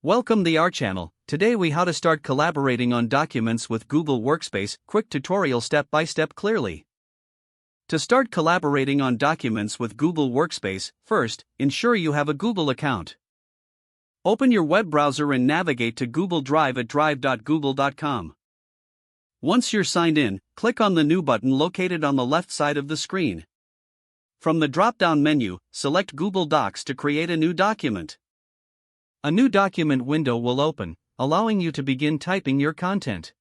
Welcome to our channel. Today we how to start collaborating on documents with Google Workspace. Quick tutorial step by step clearly. To start collaborating on documents with Google Workspace, first, ensure you have a Google account. Open your web browser and navigate to Google Drive at drive.google.com. Once you're signed in, click on the New button located on the left side of the screen. From the drop-down menu, select Google Docs to create a new document. A new document window will open, allowing you to begin typing your content.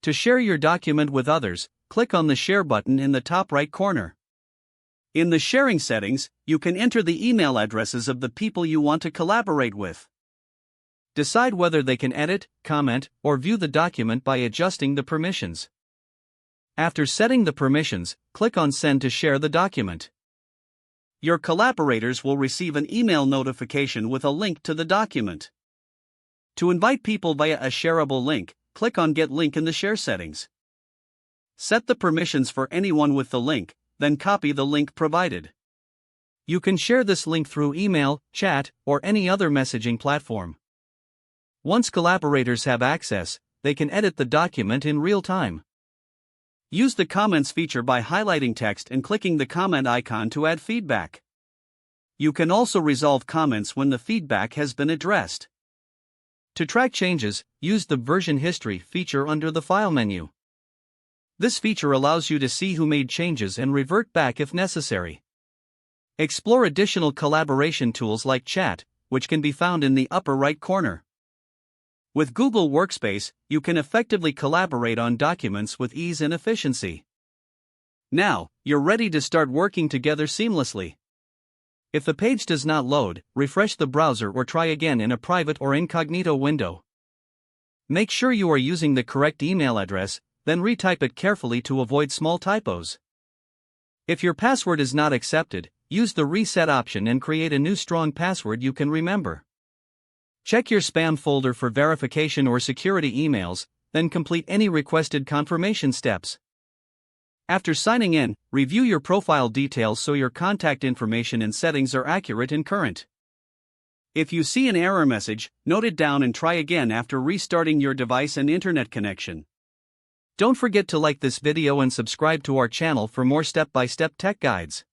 To share your document with others, click on the Share button in the top right corner. In the sharing settings, you can enter the email addresses of the people you want to collaborate with. Decide whether they can edit, comment, or view the document by adjusting the permissions. After setting the permissions, click on Send to share the document. Your collaborators will receive an email notification with a link to the document. To invite people via a shareable link, click on Get Link in the Share settings. Set the permissions for anyone with the link, then copy the link provided. You can share this link through email, chat, or any other messaging platform. Once collaborators have access, they can edit the document in real time. Use the comments feature by highlighting text and clicking the comment icon to add feedback. You can also resolve comments when the feedback has been addressed. To track changes, use the version history feature under the file menu. This feature allows you to see who made changes and revert back if necessary. Explore additional collaboration tools like chat, which can be found in the upper right corner. With Google Workspace, you can effectively collaborate on documents with ease and efficiency. Now, you're ready to start working together seamlessly. If the page does not load, refresh the browser or try again in a private or incognito window. Make sure you are using the correct email address, then retype it carefully to avoid small typos. If your password is not accepted, use the reset option and create a new strong password you can remember. Check your spam folder for verification or security emails, then complete any requested confirmation steps. After signing in, review your profile details so your contact information and settings are accurate and current. If you see an error message, note it down and try again after restarting your device and internet connection. Don't forget to like this video and subscribe to our channel for more step-by-step tech guides.